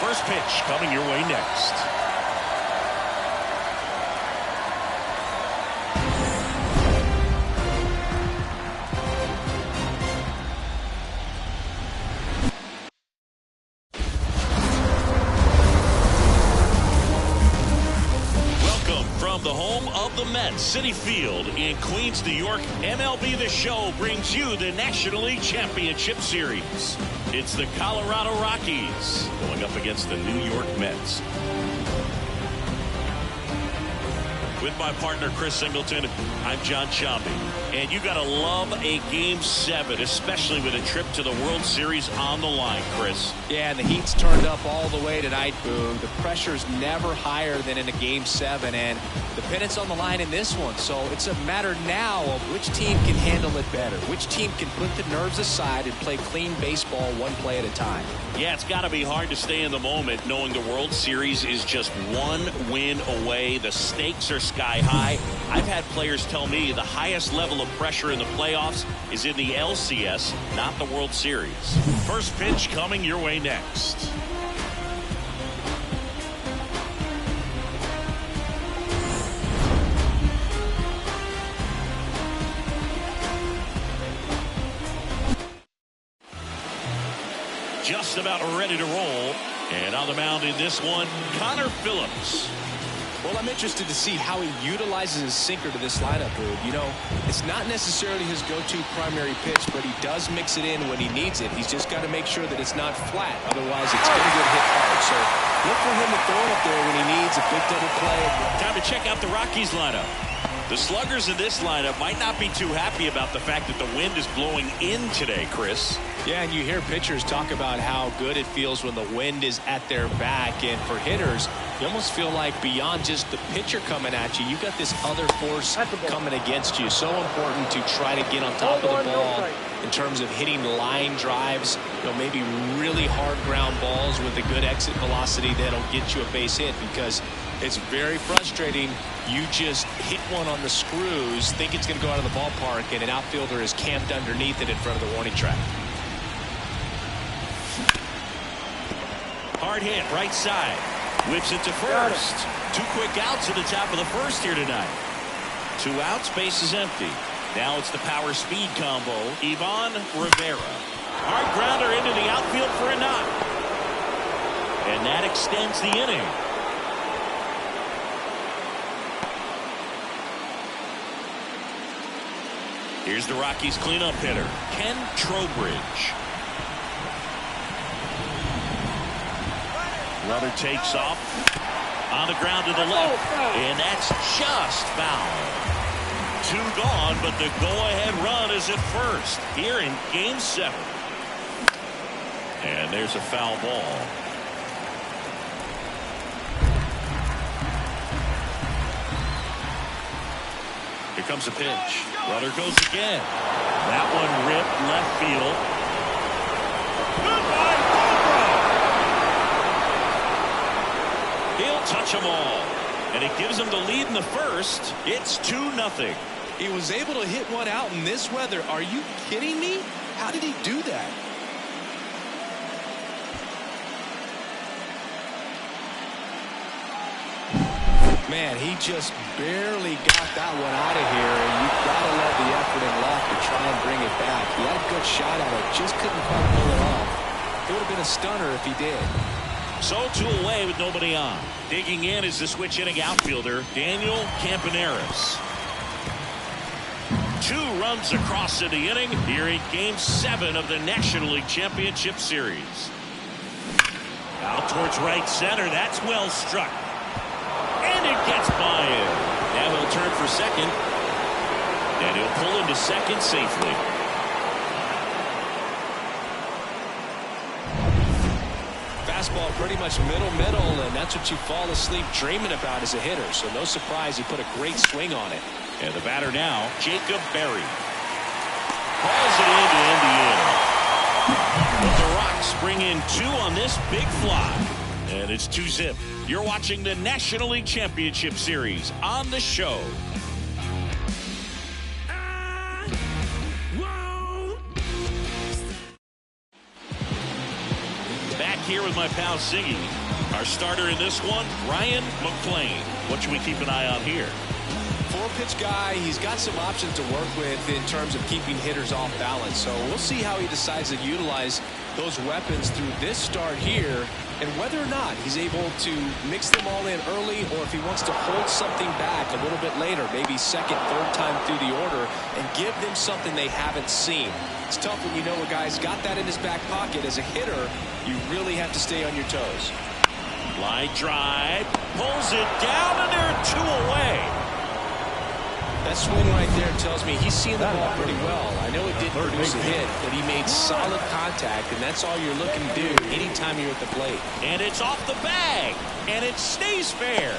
First pitch coming your way next. From the home of the METS, Citi Field in Queens, New York, MLB The Show brings you the National League Championship Series. It's the Colorado Rockies going up against the New York METS. With my partner, Chris Singleton, I'm John Shambi. And you got to love a Game 7, especially with a trip to the World Series on the line, Chris. Yeah, and the heat's turned up all the way tonight, Boog. The pressure's never higher than in a Game 7, and the pennant's on the line in this one. So it's a matter now of which team can handle it better, which team can put the nerves aside and play clean baseball one play at a time. Yeah, it's got to be hard to stay in the moment knowing the World Series is just one win away. The stakes are sky high. I've had players tell me the highest level of pressure in the playoffs is in the LCS, not the World Series. First pitch coming your way next. Just about ready to roll. And on the mound in this one, Connor Phillips. Well, I'm interested to see how he utilizes his sinker to this lineup, Boog. You know, it's not necessarily his go-to primary pitch, but he does mix it in when he needs it. He's just got to make sure that it's not flat. Otherwise, it's going to get hit hard. So look for him to throw it up there when he needs a big double play. Time to check out the Rockies lineup. The sluggers in this lineup might not be too happy about the fact that the wind is blowing in today, Chris. Yeah, and you hear pitchers talk about how good it feels when the wind is at their back. And for hitters, you almost feel like beyond just the pitcher coming at you, you've got this other force coming against you. So important to try to get on top of the ball in terms of hitting line drives, you know, maybe really hard ground balls with a good exit velocity that'll get you a base hit, because it's very frustrating. You just hit one on the screws, think it's going to go out of the ballpark, and an outfielder is camped underneath it in front of the warning track. Hard hit, right side. Whips it to first. Two quick outs at the top of the first here tonight. 2 outs, base is empty. Now it's the power speed combo. Ivan Rivera. Hard grounder into the outfield for a knock. And that extends the inning. Here's the Rockies cleanup hitter, Ken Trowbridge. Runner takes off on the ground to the left, and that's just foul. 2 gone, but the go-ahead run is at first here in Game 7. And there's a foul ball. Here comes a pitch. Runner goes again. That one ripped left field. He'll touch them all. And it gives him the lead in the first. It's 2-0. He was able to hit one out in this weather. Are you kidding me? How did he do that? Man, he just barely got that one out of here, and you've got to love the effort and luck to try and bring it back. He had a good shot at it, just couldn't quite pull it off. It would have been a stunner if he did. So 2 away with nobody on. Digging in is the switch hitting outfielder, Daniel Campaneris. 2 runs across in the inning here in Game 7 of the National League Championship Series. Out towards right center. That's well struck. And it gets by him. Now he'll turn for second. And he'll pull into second safely. Fastball pretty much middle, and that's what you fall asleep dreaming about as a hitter. So no surprise he put a great swing on it. And the batter now, Jacob Berry. Calls it in to end the inning. But the Rocks bring in 2 on this big fly. And it's 2-zip. You're watching the National League Championship Series on the show. Back here with my pal Siggy. Our starter in this one, Ryan McClain. What should we keep an eye on here? Four-pitch guy. He's got some options to work with in terms of keeping hitters off balance. So we'll see how he decides to utilize those weapons through this start here, and whether or not he's able to mix them all in early, or if he wants to hold something back a little bit later, maybe second, third time through the order, and give them something they haven't seen. It's tough when you know a guy's got that in his back pocket. As a hitter, you really have to stay on your toes. Line drive, pulls it down, and there are 2 away. That swing right there tells me he's seeing the ball pretty well. I know it didn't produce a hit, but he made solid contact, and that's all you're looking to do anytime you're at the plate. And it's off the bag, and it stays fair.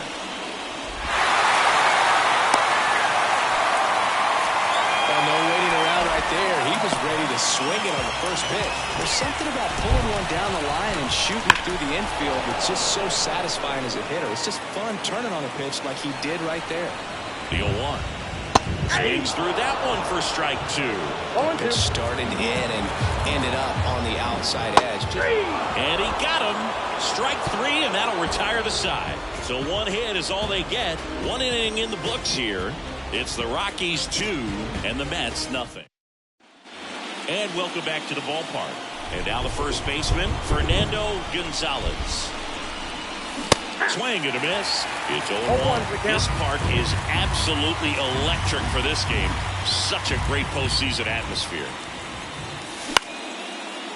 Well, no waiting around right there. He was ready to swing it on the first pitch. There's something about pulling one down the line and shooting it through the infield that's just so satisfying as a hitter. It's just fun turning on a pitch like he did right there. The 0-1. Swings through that one for strike 2. It started in and ended up on the outside edge. And he got him. Strike 3, and that'll retire the side. So 1 hit is all they get. 1 inning in the books here. It's the Rockies 2 and the Mets nothing. And welcome back to the ballpark. And now the first baseman, Fernando Gonzalez. Swing and a miss. It's 0-1. This park is absolutely electric for this game. Such a great postseason atmosphere.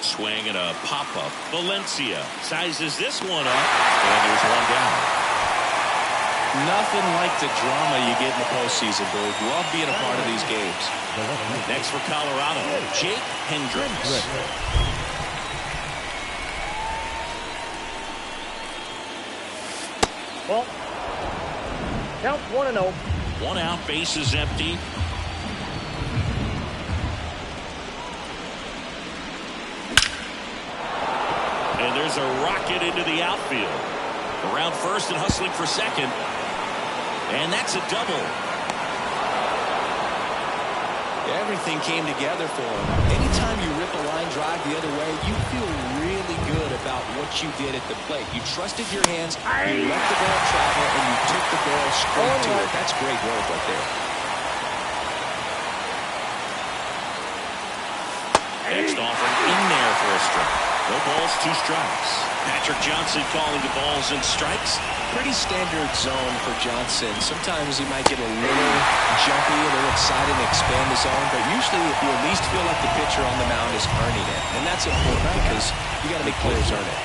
Swing and a pop-up. Valencia sizes this one up, and there's 1 down. Nothing like the drama you get in the postseason, Boo. Love being a part of these games. Next for Colorado, Jake Hendricks. Well, count 1-0. 1 out, base is empty. And there's a rocket into the outfield. Around first and hustling for second. And that's a double. Everything came together for him. Anytime you rip a line drive the other way, you feel really good about what you did at the plate. You trusted your hands, you let the ball travel, and you took the ball straight to it. That's great work right there. Next offering in there for a strike. No balls, 2 strikes. Patrick Johnson calling the balls and strikes. Pretty standard zone for Johnson. Sometimes he might get a little jumpy, a little excited and expand the zone, but usually you at least feel like the pitcher on the mound is earning it. And that's important because you got to make players earn it.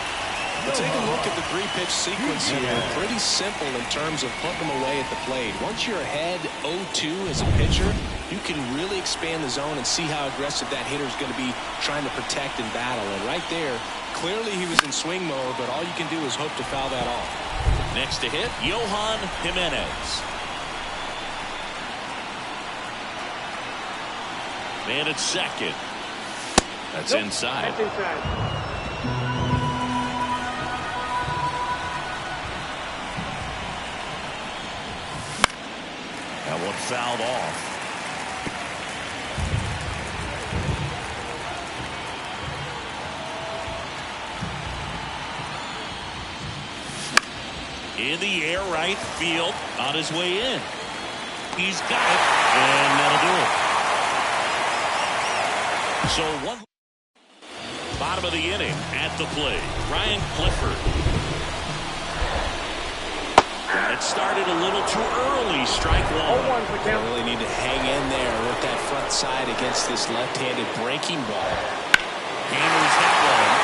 But take a look at the 3-pitch sequence here. Pretty simple in terms of putting them away at the plate. Once you're ahead 0-2 as a pitcher, you can really expand the zone and see how aggressive that hitter is going to be trying to protect and battle. And right there, clearly he was in swing mode, but all you can do is hope to foul that off. Next to hit, Yohan Jimenez. Man at second. That's inside. That's inside. That one fouled off. In the air, right field, on his way in. He's got it, and that'll do it. So bottom of the inning at the plate, Ryan Clifford. Got it started a little too early, strike 1. You really need to hang in there with that front side against this left-handed breaking ball. Hammers that one,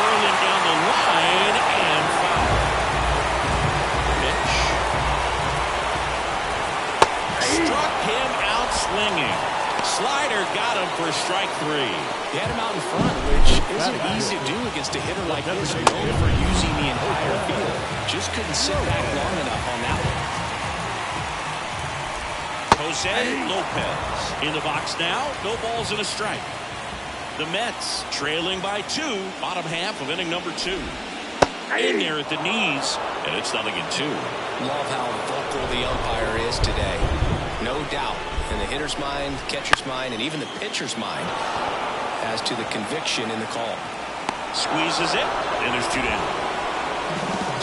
curling down the line, and foul. Struck him out swinging. Slider got him for strike 3. He had him out in front, which isn't easy to do against a hitter like this, known for using the entire field. Just couldn't sit back long enough on that one. Jose Lopez in the box now. No balls and a strike. The Mets trailing by 2. Bottom half of inning number 2. In there at the knees, and it's 0-2. Love how vocal the umpire is today. No doubt in the hitter's mind, catcher's mind, and even the pitcher's mind as to the conviction in the call. Squeezes it, and there's 2 down.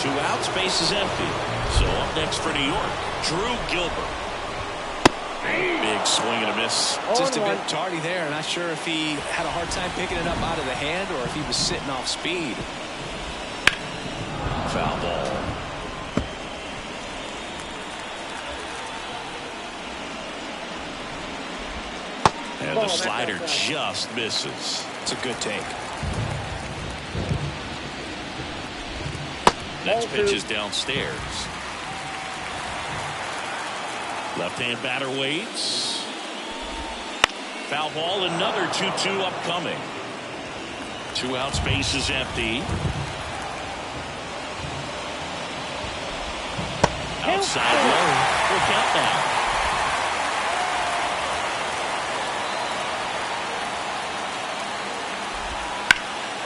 2 outs, base is empty. So up next for New York, Drew Gilbert. Big swing and a miss. Just a bit tardy there. Not sure if he had a hard time picking it up out of the hand or if he was sitting off speed. Foul ball. And the slider just misses. It's a good take. Next pitch is downstairs. Left-hand batter waits. Foul ball, another 2-2 upcoming. 2 outs, base is empty. Outside low. Full count now.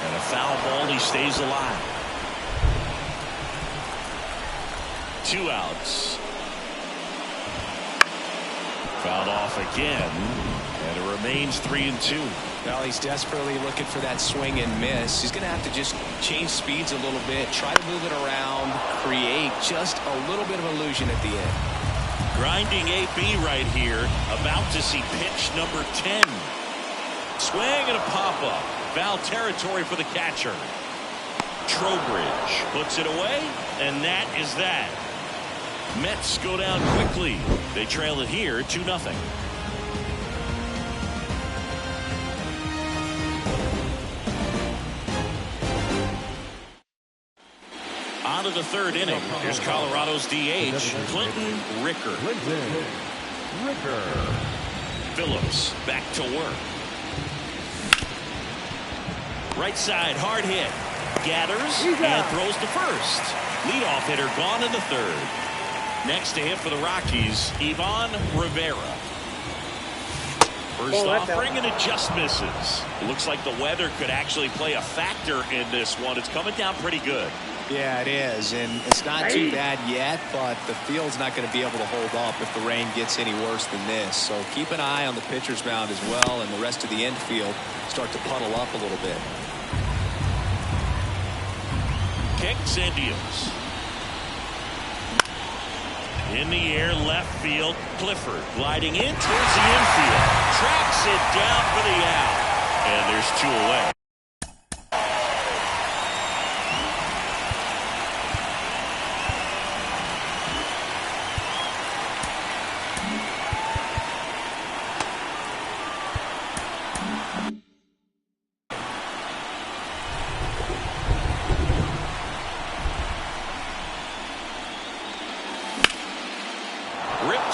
And a foul ball, he stays alive. 2 outs. Fouled off again, and it remains 3-2. Well, he's desperately looking for that swing and miss. He's going to have to just change speeds a little bit, try to move it around, create just a little bit of illusion at the end. Grinding AB right here, about to see pitch number 10. Swing and a pop-up. Foul territory for the catcher. Trowbridge puts it away, and that is that. Mets go down quickly. They trail it here 2-0. On to the 3rd inning. Here's Colorado's DH, Clinton Ricker. Phillips back to work. Right side, hard hit. Gathers and throws to first. Leadoff hitter gone in the 3rd. Next to hit for the Rockies, Ivan Rivera. First offering, and it just misses. It looks like the weather could actually play a factor in this one. It's coming down pretty good. Yeah, it is, and it's not too bad yet, but the field's not going to be able to hold up if the rain gets any worse than this. So keep an eye on the pitcher's mound as well, and the rest of the infield start to puddle up a little bit. Kicks and deals. In the air, left field, Clifford gliding in towards the infield. Tracks it down for the out. And there's 2 away.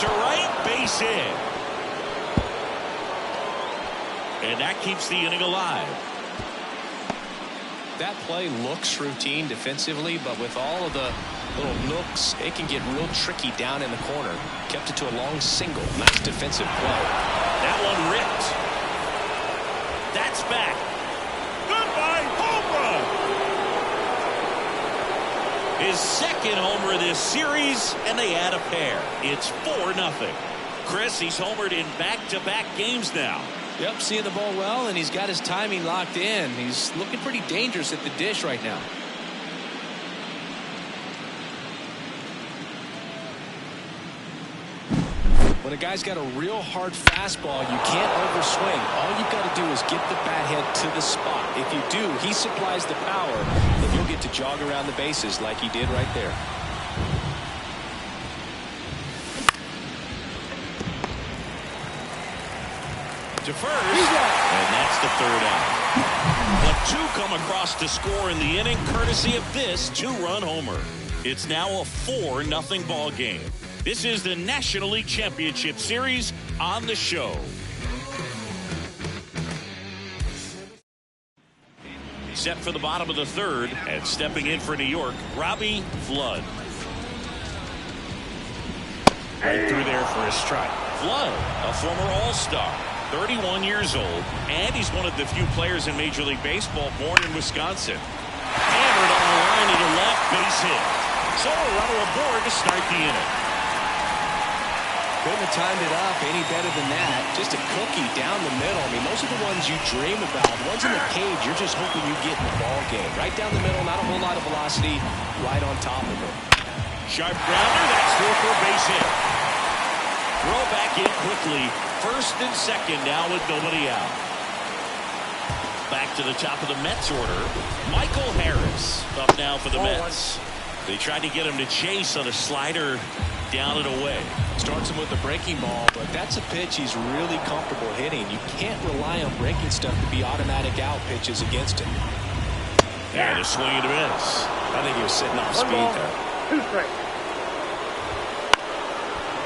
To right, base hit. And that keeps the inning alive. That play looks routine defensively, but with all of the little nooks, it can get real tricky down in the corner. Kept it to a long single. Nice defensive play. That one ripped. That's back. Goodbye, home run. His 2nd homer this series, and they add a pair. It's 4-0. Chris, he's homered in back-to-back games now. Yep, seeing the ball well, and he's got his timing locked in. He's looking pretty dangerous at the dish right now. When a guy's got a real hard fastball, you can't overswing. All you've got to do is get the bat head to the spot. If you do, he supplies the power, and you'll get to jog around the bases like he did right there. To first, and that's the 3rd out. But 2 come across to score in the inning, courtesy of this 2-run homer. It's now a 4-0 ball game. This is the National League Championship Series on the show. Set for the bottom of the 3rd, and stepping in for New York, Robbie Flood. Right through there for a strike. Flood, a former All-Star, 31 years old, and he's one of the few players in Major League Baseball born in Wisconsin. Hammered on the line into left, base hit. So a runner aboard to start the inning. Couldn't have timed it up any better than that. Just a cookie down the middle. I mean, those are the ones you dream about. The ones in the cage, you're just hoping you get in the ball game. Right down the middle, not a whole lot of velocity, right on top of it. Sharp grounder, that's through for a base hit. Throw back in quickly. First and second now with nobody out. Back to the top of the Mets order. Michael Harris up now for the Mets. They tried to get him to chase on a slider down and away. Starts him with a breaking ball, but that's a pitch he's really comfortable hitting. You can't rely on breaking stuff to be automatic out pitches against him. And a swing and a miss. I think he was sitting off speed there. 2 strikes.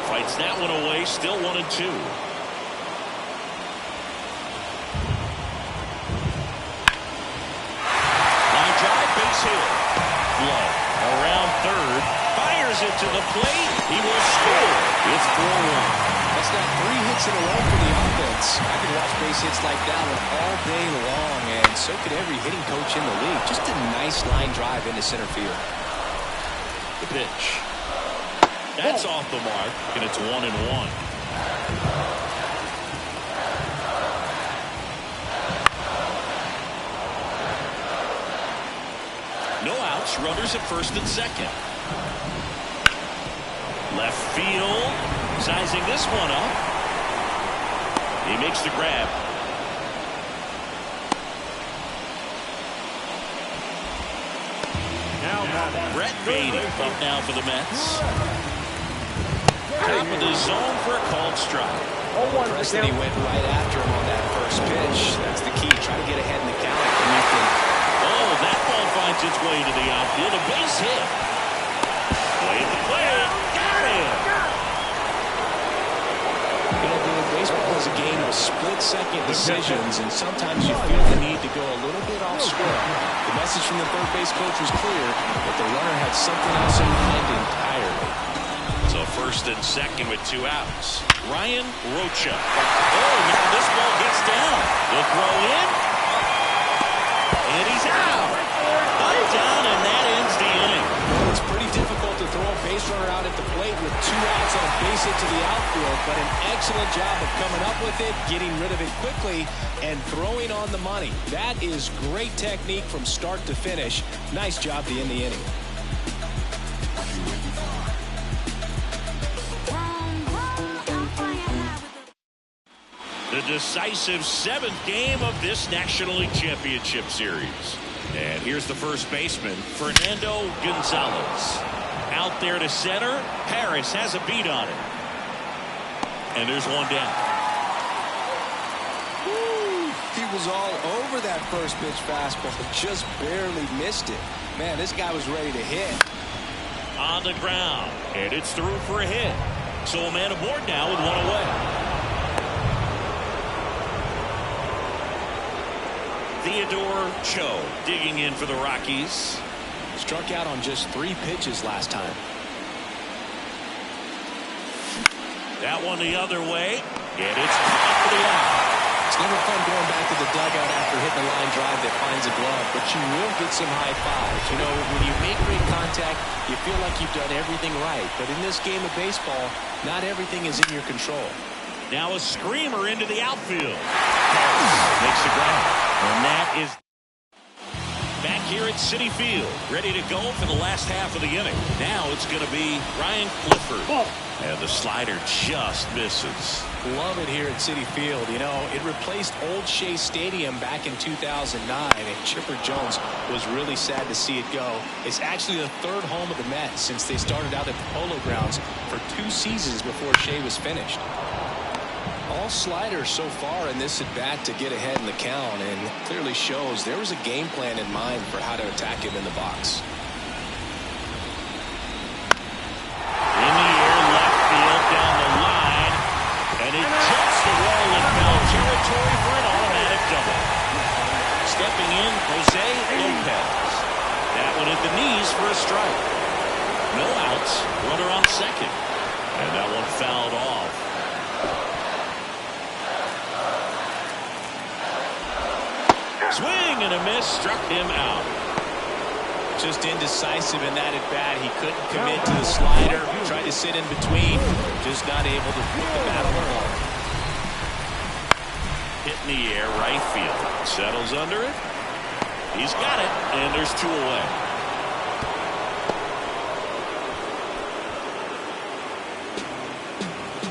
Fights that one away, still 1-2. Line drive, base hit. Low around third. Fires it to the plate. He will score. It's 4-1. That's not 3 hits in a row for the offense. I could watch base hits like that one all day long, and so could every hitting coach in the league. Just a nice line drive into center field. The pitch. That's off the mark, and it's 1-1. No outs, runners at first and second. Left field, sizing this one up. He makes the grab. Brett Beatty up now for the Mets. Top of the zone for a called strike. Impressed that he went right after him on that first pitch. That's the key. Try to get ahead in the count. And you can... Oh, that ball finds its way to the outfield. A base hit. Way at the plate. Got him. You know, baseball is a game of split-second decisions, and sometimes you feel the need to go a little bit off script. The message from the third base coach was clear, but the runner had something else in mind entirely. So first and second with 2 outs. Ryan Rocha. Oh, now this ball gets down. The throw in. And he's out. Up, down, and that ends the inning. Well, it's pretty difficult to throw a base runner out at the plate with 2 outs on a base hit to the outfield, but an excellent job of coming up with it, getting rid of it quickly, and throwing on the money. That is great technique from start to finish. Nice job to end the inning. The decisive 7th game of this National League Championship Series. And here's the first baseman, Fernando Gonzalez. Out there to center. Harris has a beat on it. And there's one down. Woo, he was all over that first pitch fastball. Just barely missed it. Man, this guy was ready to hit. On the ground. And it's through for a hit. So a man aboard now with 1 away. Theodore Cho digging in for the Rockies. Struck out on just 3 pitches last time. That one the other way. And it's caught for the out. It's never fun going back to the dugout after hitting a line drive that finds a glove, but you will get some high fives. You know, when you make great contact, you feel like you've done everything right. But in this game of baseball, not everything is in your control. Now a screamer into the outfield. Harris makes the grab. And that is back here at Citi Field, ready to go for the last half of the inning. Now it's going to be Ryan Clifford. And the slider just misses. Love it here at Citi Field. You know, it replaced Old Shea Stadium back in 2009, and Chipper Jones was really sad to see it go. It's actually the 3rd home of the Mets since they started out at the Polo Grounds for 2 seasons before Shea was finished. All sliders so far in this at-bat to get ahead in the count, and clearly shows there was a game plan in mind for how to attack him in the box. In the air, left field, down the line, and it jumps the wall in foul territory for an automatic double. Stepping in, Jose Lopez. That one at the knees for a strike. No outs, runner on second. And that one fouled off. Swing and a miss, struck him out. Just indecisive in that at bat. He couldn't commit to the slider. Tried to sit in between. Just not able to put the bat on the ball. Hit in the air, right field. Settles under it. He's got it, and there's 2 away.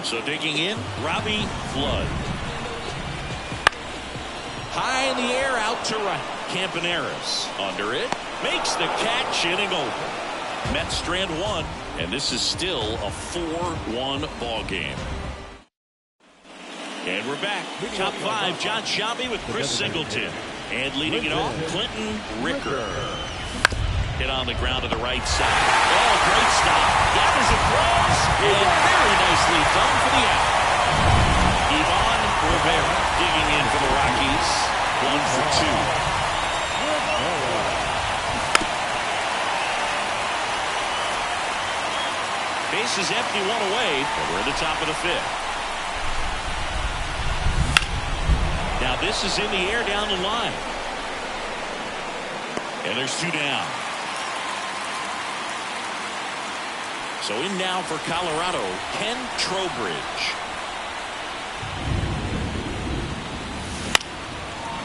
So digging in, Robbie Flood. High in the air, out to right. Campaneris under it. Makes the catch, inning over. Mets strand 1, and this is still a 4-1 ball game. And we're back. Top 5, John Sciambi with Chris Singleton. And leading it off, Clinton Ricker. Hit on the ground to the right side. Oh, great stop. Gathers it close. And very nicely done for the out. Ivan Rivera digging in for the Rockies. 1 for 2. Base is empty, 1 away, and we're at the top of the 5th. Now this is in the air down the line. And there's 2 down. So in now for Colorado, Ken Trowbridge.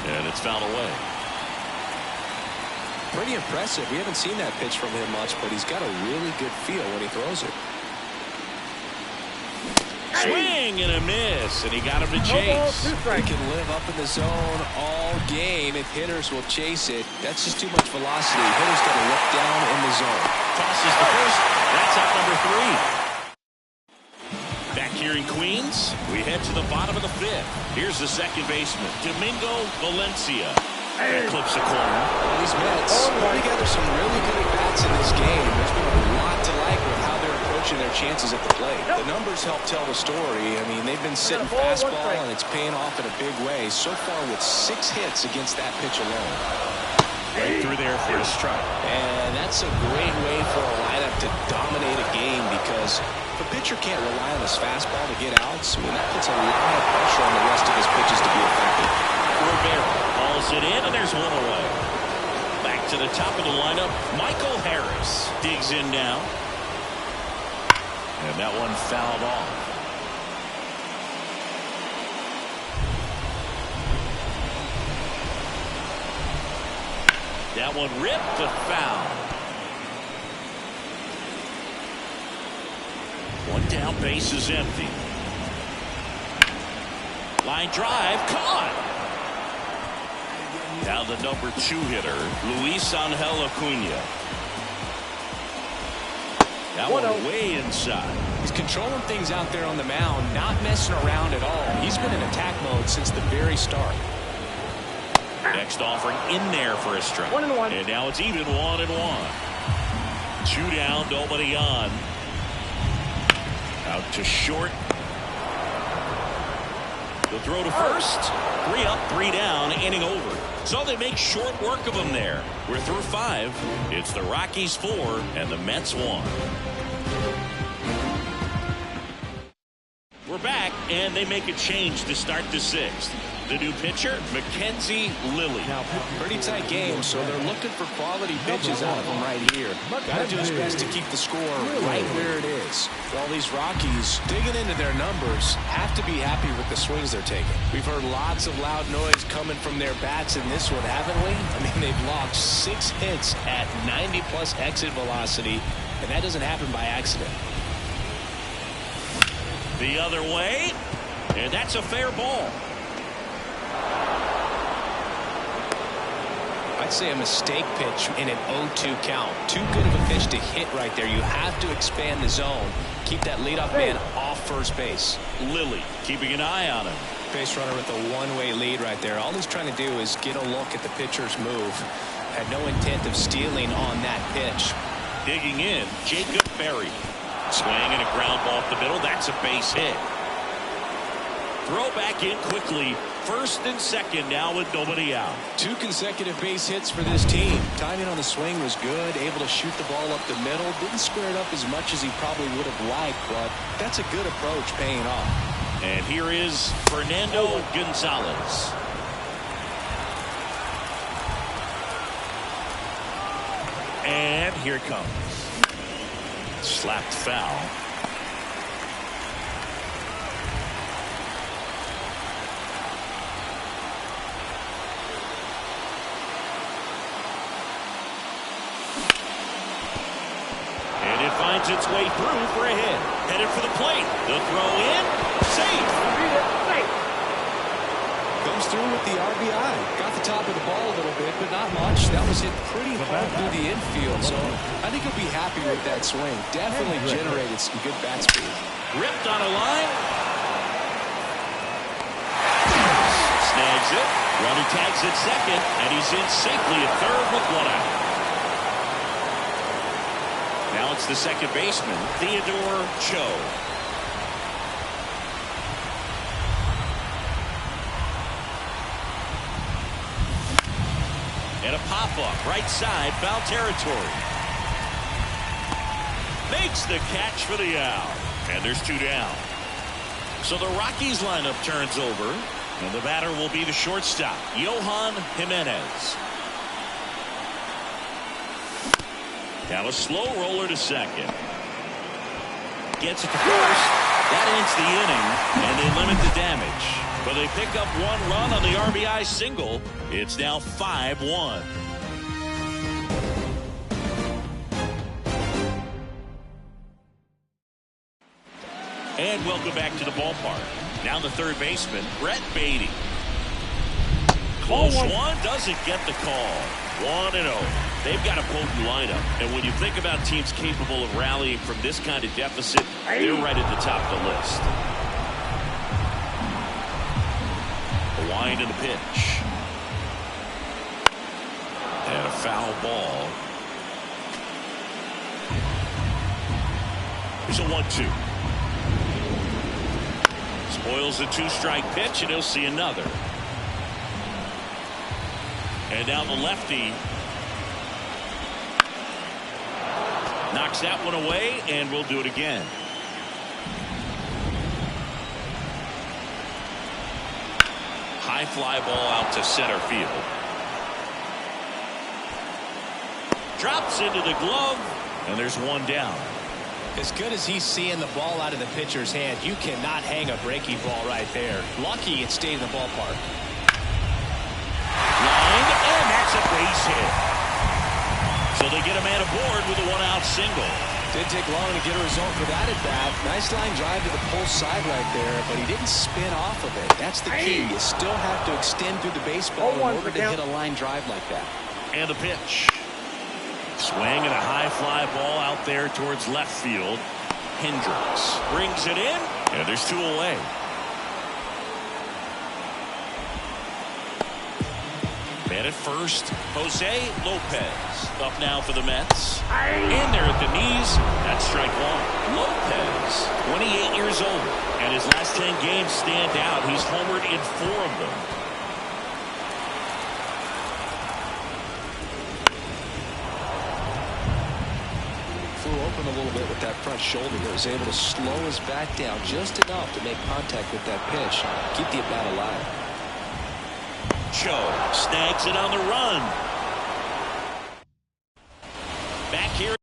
And it's fouled away. Pretty impressive. We haven't seen that pitch from him much, but he's got a really good feel when he throws it. Swing and a miss, and he got him to chase. He can live up in the zone all game if hitters will chase it. That's just too much velocity. Hitters got to look down in the zone. Tosses the first. That's out number 3. Back here in Queens, we head to the bottom of the 5th. Here's the second baseman, Domingo Valencia. That clips a corner. Well, these Mets put together some really good at-bats in this game. There's been a lot to like with how they're approaching their chances at the plate. The numbers help tell the story. I mean, they've been sitting fastball, and it's paying off in a big way. So far with 6 hits against that pitch alone. Right through there for a strike. And that's a great way for a lineup to dominate a game because the pitcher can't rely on his fastball to get outs. I mean, that puts a lot of pressure on the rest of his pitches to be effective. Rivera hauls it in, and there's 1 away. Back to the top of the lineup, Michael Harris digs in now. And that one fouled off. That one ripped to foul. 1 down, base is empty. Line drive, caught. Now the number 2 hitter, Luis Angel Acuna. That one way inside. He's controlling things out there on the mound, not messing around at all. He's been in attack mode since the very start. Next offering in there for a strike. 1-1. And now it's even 1-1. 2 down, nobody on. Out to short. The throw to first. 3 up, 3 down, inning over. So they make short work of them there. We're through 5. It's the Rockies 4 and the Mets 1. We're back, and they make a change to start the 6th. The new pitcher, Mackenzie Lilly. Now, pretty tight game, so they're looking for quality pitches out of him right here. Got to do his best to keep the score right where it is. Well, these Rockies, digging into their numbers, have to be happy with the swings they're taking. We've heard lots of loud noise coming from their bats in this one, haven't we? I mean, they've logged 6 hits at 90+ exit velocity, and that doesn't happen by accident. The other way, and that's a fair ball. I'd say a mistake pitch in an 0-2 count. Too good of a pitch to hit right there. You have to expand the zone. Keep that leadoff man off first base. Lilly keeping an eye on him. Base runner with a 1-way lead right there. All he's trying to do is get a look at the pitcher's move. Had no intent of stealing on that pitch. Digging in, Jacob Berry. Swing and a ground ball up the middle. That's a base hit. Throw back in quickly. First and second now with nobody out. 2 consecutive base hits for this team. Timing on the swing was good. Able to shoot the ball up the middle. Didn't square it up as much as he probably would have liked, but that's a good approach paying off. And here is Fernando Gonzalez. And here it comes. Slapped foul. And it finds its way through for a hit. Headed for the plate. The throw in. Safe. Comes through with the RBI. Got the top of the ball a little bit, but not much. That was hit pretty hard through the infield, so I think he'll be happy with that swing. Definitely generated some good bat speed. Ripped on a line. Snags it. Runner tags at second, and he's in safely at third with one out. Now it's the second baseman, Theodore Cho. And a pop-up, right side, foul territory. Makes the catch for the out. And there's two down. So the Rockies lineup turns over. And the batter will be the shortstop, Johan Jimenez. Now a slow roller to second. Gets it to first. That ends the inning, and they limit the damage. But they pick up one run on the RBI single. It's now 5-1. And welcome back to the ballpark. Now the third baseman, Brett Beatty. Close one, doesn't get the call. 1-0. They've got a potent lineup. And when you think about teams capable of rallying from this kind of deficit, they're right at the top of the list. A wind in the pitch. And a foul ball. Here's a 1-2. Spoils the two-strike pitch, and he'll see another. And now the lefty knocks that one away, and we'll do it again. High fly ball out to center field. Drops into the glove, and there's one down. As good as he's seeing the ball out of the pitcher's hand, you cannot hang a breaking ball right there. Lucky it stayed in the ballpark. Line, and that's a base hit. So they get a man aboard with a one-out single. Didn't take long to get a result for that at bat. Nice line drive to the pull side right there, but he didn't spin off of it. That's the key. You still have to extend through the baseball in order to hit a line drive like that. And the pitch. Swing and a high fly ball out there towards left field. Hendricks brings it in, and there's two away. Man at first, Jose Lopez. Up now for the Mets. In there at the knees. That's strike one. Lopez, 28 years old, and his last 10 games stand out. He's homered in 4 of them. Open a little bit with that front shoulder, but was able to slow his back down just enough to make contact with that pitch, keep the at-bat alive. Cho snags it on the run. Back here.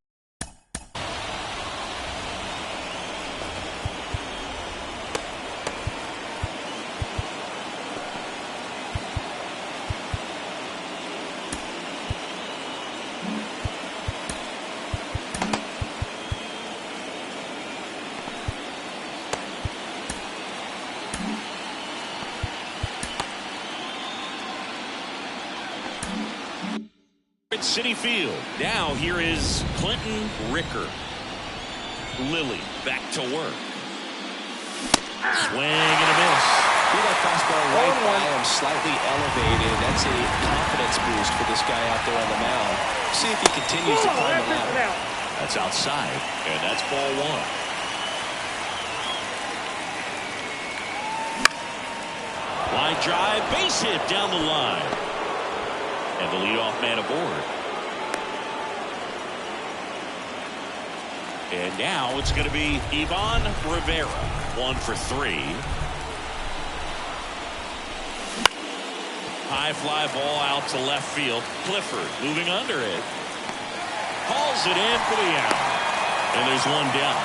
City Field. Now here is Clinton Ricker. Lilly back to work. Swing and a miss. See that fastball right by him, slightly elevated. That's a confidence boost for this guy out there on the mound. See if he continues to climb the ladder. That's outside, and that's ball one. Line drive, base hit down the line. And the leadoff man aboard. And now it's going to be Ivan Rivera. 1 for 3. High fly ball out to left field. Clifford moving under it. Hauls it in for the out. And there's one down.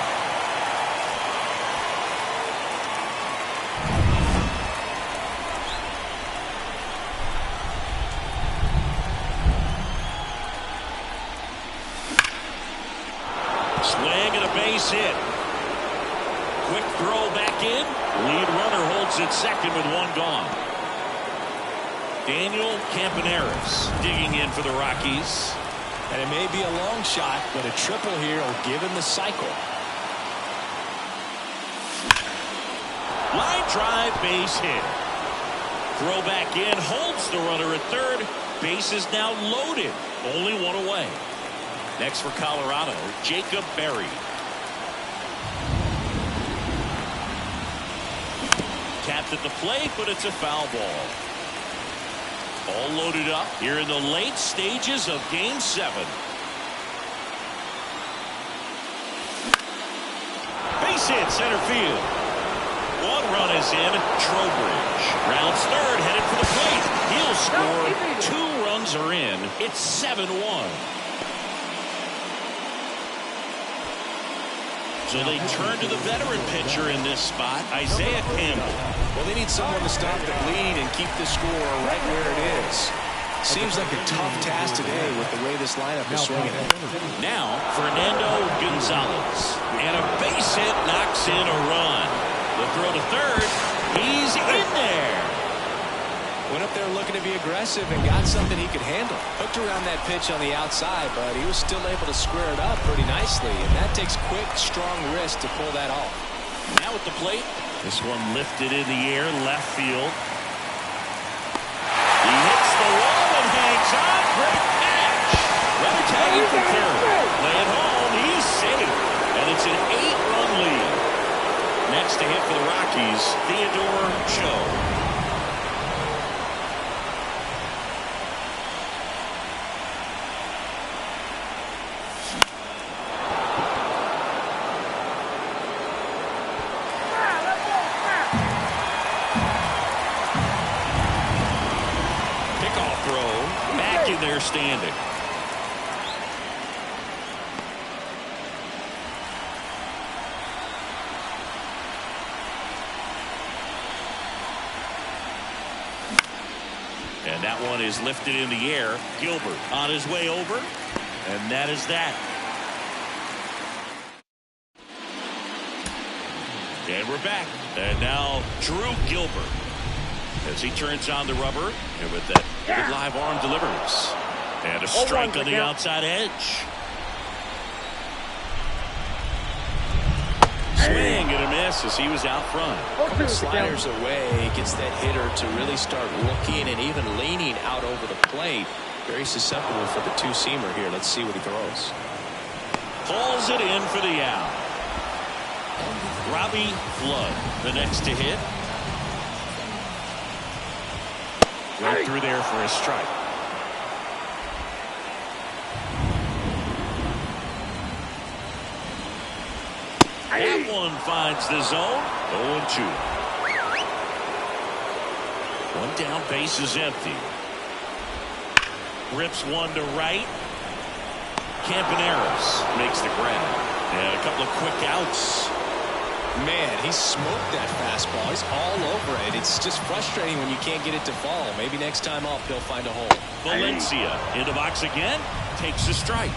Swing and a base hit. Quick throw back in. Lead runner holds it second with one gone. Daniel Campaneris digging in for the Rockies. And it may be a long shot, but a triple here will give him the cycle. Line drive, base hit. Throw back in, holds the runner at third. Base is now loaded. Only one away. Next for Colorado, Jacob Berry. Tapped at the plate, but it's a foul ball. All loaded up here in the late stages of Game 7. Base hit center field. One run is in. Trowbridge rounds third, headed for the plate. He'll score. 2 runs are in. It's 7-1. So they turn to the veteran pitcher in this spot, Isaiah Campbell. Well, they need someone to stop the bleed and keep the score right where it is. Seems like a tough task today with the way this lineup is swinging. Now, Fernando Gonzalez. And a base hit knocks in a run. The throw to third. He's in there. Went up there looking to be aggressive and got something he could handle. Hooked around that pitch on the outside, but he was still able to square it up pretty nicely. And that takes quick, strong wrist to pull that off. Now at the plate. This one lifted in the air, left field. He hits the wall and hangs on. Great catch. Runner tagging for third. Play it home. He's safe. And it's an 8-run lead. Next to hit for the Rockies, Theodore Cho. They're standing. And that one is lifted in the air. Gilbert on his way over. And that is that. And we're back. And now Drew Gilbert, as he turns on the rubber, and with that good live arm delivers. And a strike on the outside edge. Swing and a miss as he was out front. Sliders away, gets that hitter to really start looking and even leaning out over the plate. Very susceptible for the two-seamer here. Let's see what he throws. Pulls it in for the out. Robbie Flood, the next to hit. Right through there for a strike. That one finds the zone. 0-2. One down, base is empty. Rips one to right. Campaneris makes the grab. And a couple of quick outs. Man, he smoked that fastball. He's all over it. It's just frustrating when you can't get it to fall. Maybe next time up he'll find a hole. Valencia in the box again. Takes a strike.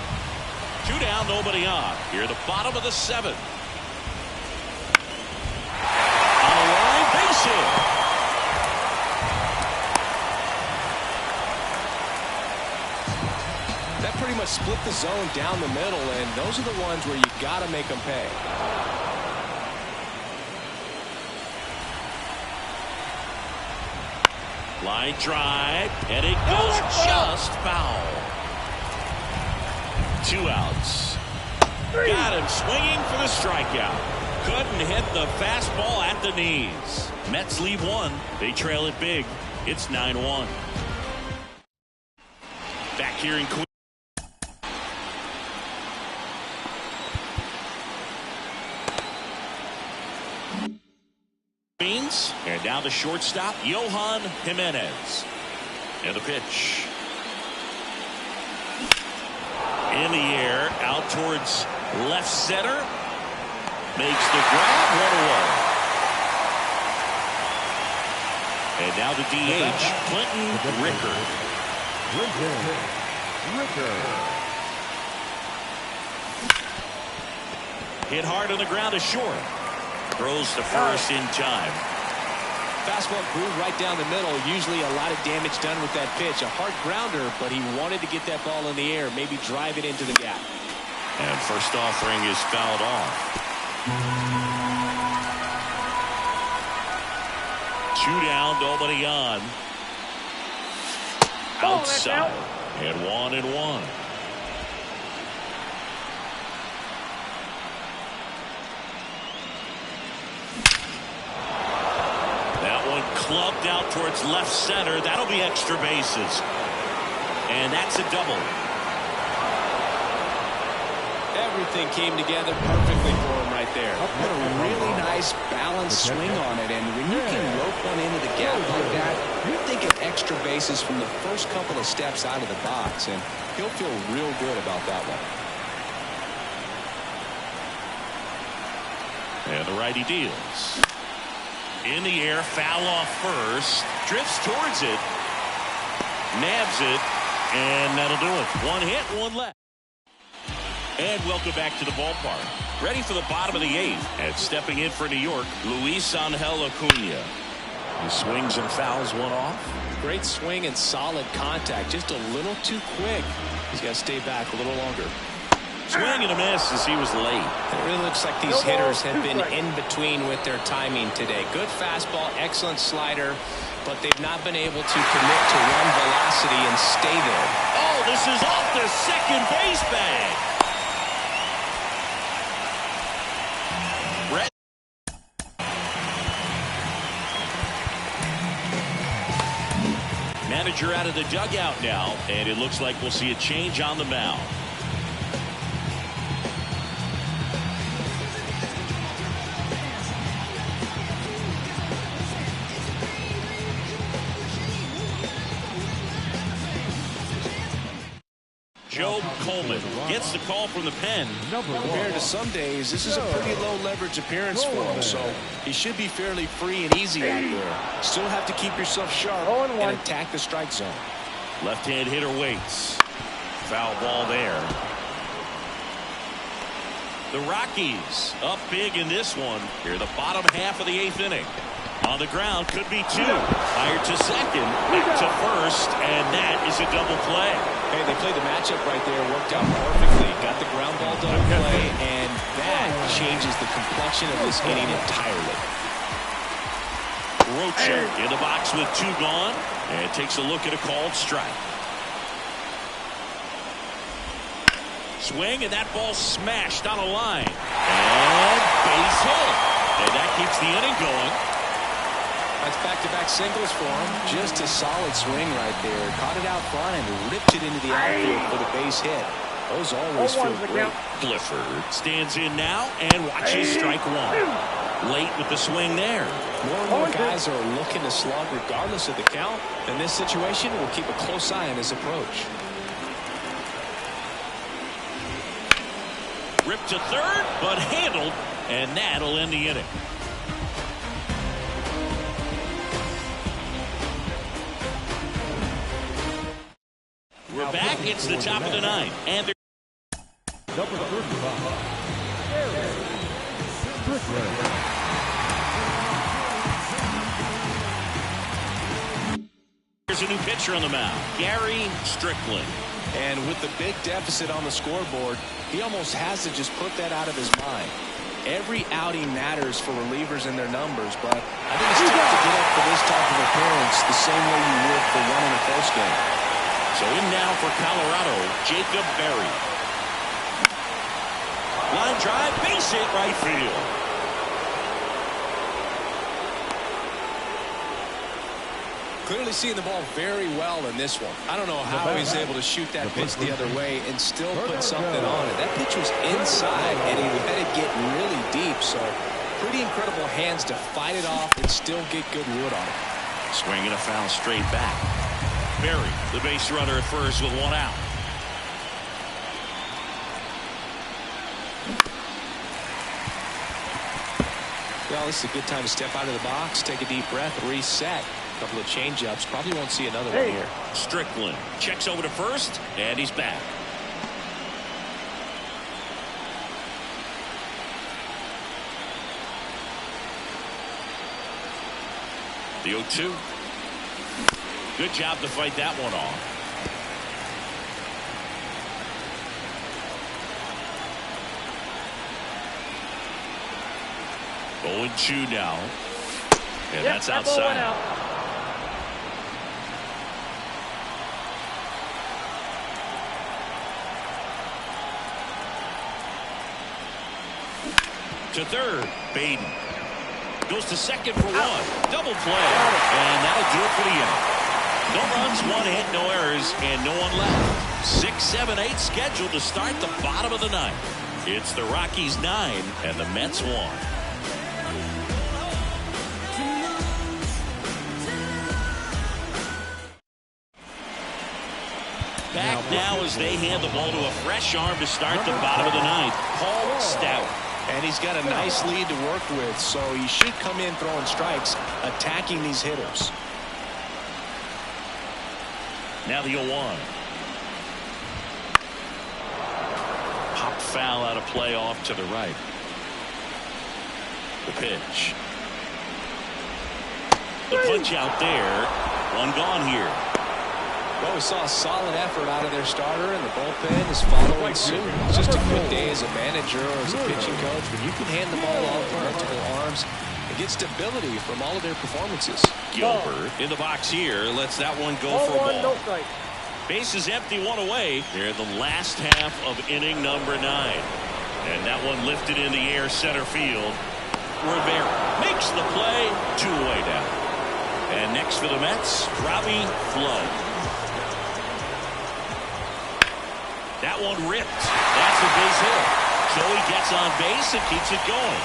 2 down, nobody on. Here at the bottom of the 7th. On the line, base hit. That pretty much split the zone down the middle, and those are the ones where you got to make them pay. Line drive, and it goes just foul. 2 outs. Got him swinging for the strikeout. Couldn't hit the fastball at the knees. Mets lead 1. They trail it big. It's 9-1. Back here in Queens. And now the shortstop, Johan Jimenez. And the pitch. In the air, out towards left center. Makes the grab, 1 away. And now the DH, Clinton Ricker. Hit hard on the ground to short. Throws to first in time. Fastball groove right down the middle. Usually a lot of damage done with that pitch. A hard grounder, but he wanted to get that ball in the air, maybe drive it into the gap. And first offering is fouled off. 2 down, nobody on. Outside. And 1-1. Clubbed out towards left center. That'll be extra bases. And that's a double. Everything came together perfectly for him right there. What a really nice balanced swing on it. And when you can rope one into the gap like that, you're thinking extra bases from the first couple of steps out of the box. And he'll feel real good about that one. And the righty deals. In the air, foul off first. Drifts towards it. Nabs it. And that'll do it. 1 hit, 1 left. And welcome back to the ballpark. Ready for the bottom of the 8th. And stepping in for New York, Luis Angel Acuna. He swings and fouls one off. Great swing and solid contact. Just a little too quick. He's got to stay back a little longer. Swing and a miss as he was late. It really looks like these hitters have been in between with their timing today. Good fastball, excellent slider, but they've not been able to commit to run velocity and stay there. Oh, this is off the second base bag. Manager out of the dugout now, and it looks like we'll see a change on the mound. Joe Coleman gets the call from the pen. Compared to some days, this is a pretty low leverage appearance for him, so he should be fairly free and easy out there. Still have to keep yourself sharp and attack the strike zone. Left-hand hitter waits. Foul ball there. The Rockies up big in this one. Here, the bottom half of the 8th inning. On the ground, could be 2. Fired to second, back to first, and that is a double play. Hey, they played the matchup right there, worked out perfectly. Got the ground ball double play, and that changes the complexion of this inning entirely. Rocha in the box with 2 gone, and takes a look at a called strike. Swing, and that ball smashed on a line. And base hit. And that keeps the inning going. That's back-to-back singles for him. Just a solid swing right there. Caught it out front and ripped it into the outfield for the base hit. Those always feel great. Clifford stands in now and watches strike 1. Late with the swing there. More and more guys are looking to slug regardless of the count. In this situation, we'll keep a close eye on his approach. Ripped to third, but handled, and that'll end the inning. We're back. It's the top of the 9th. And Number 35. Here's a new pitcher on the mound, Gary Strickland. And with the big deficit on the scoreboard, he almost has to just put that out of his mind. Every outing matters for relievers and their numbers, but I think it's tough to get up for this type of appearance the same way you would for one in the first game. So in now for Colorado, Jacob Berry. Line drive, base hit, right field. Clearly seeing the ball very well in this one. I don't know how he's able to shoot that pitch the other way and still put something on it. That pitch was inside, and he let it get really deep. So pretty incredible hands to fight it off and still get good wood on it. Swinging a foul straight back. Berry, the base runner at first with 1 out. Well, this is a good time to step out of the box, take a deep breath, reset. A couple of change-ups. Probably won't see another one here. Strickland checks over to first, and he's back. The 0-2. Good job to fight that one off. 0-2 now. And that's outside. To third, Baden. Goes to second for one. Double play. And that'll do it for the inning. No runs, one hit, no errors, and no one left. 6, 7, 8 scheduled to start the bottom of the ninth. It's the Rockies 9 and the Mets 1. Back now as they hand the ball to a fresh arm to start the bottom of the ninth. Paul Stout. And he's got a nice lead to work with, so he should come in throwing strikes, attacking these hitters. Now the 0-1. Pop foul out of play off to the right. The pitch. The punch out there. One gone here. Well, we saw a solid effort out of their starter, and the bullpen is following suit. It's just a good day as a manager or as a pitching coach when you can hand the ball off to multiple arms and get stability from all of their performances. Gilbert in the box here lets that one go for a ball. Base is empty, one away. They're in the last half of inning number 9. And that one lifted in the air center field. Rivera makes the play, 2 away down. And next for the Mets, Robbie Flood. That one ripped. That's a base hit. Joey gets on base and keeps it going.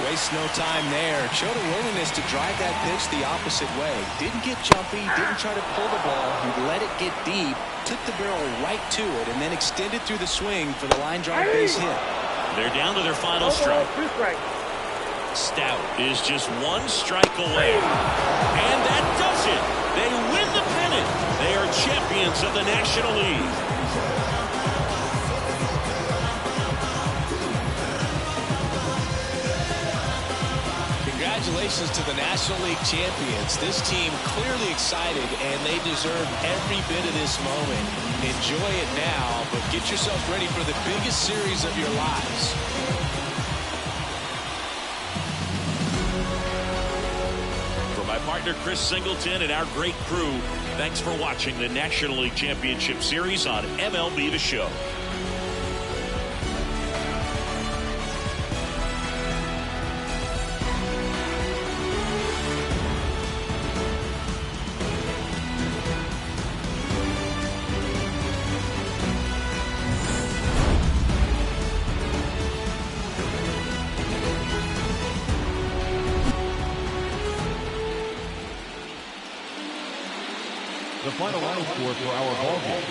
Wastes no time there. Showed a willingness to drive that pitch the opposite way. Didn't get jumpy, didn't try to pull the ball. He let it get deep, took the barrel right to it, and then extended through the swing for the line drive base hit. They're down to their final strike. Stout is just 1 strike away. And that does it. They win the pennant. They are champions of the National League. Congratulations to the National League champions. This team clearly excited, and they deserve every bit of this moment. Enjoy it now, but get yourself ready for the biggest series of your lives. For my partner Chris Singleton and our great crew, thanks for watching the National League Championship Series on MLB The Show. The final line score for our ball game.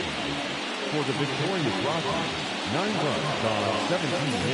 For the victorious Rockies, 9 runs on 17 hits.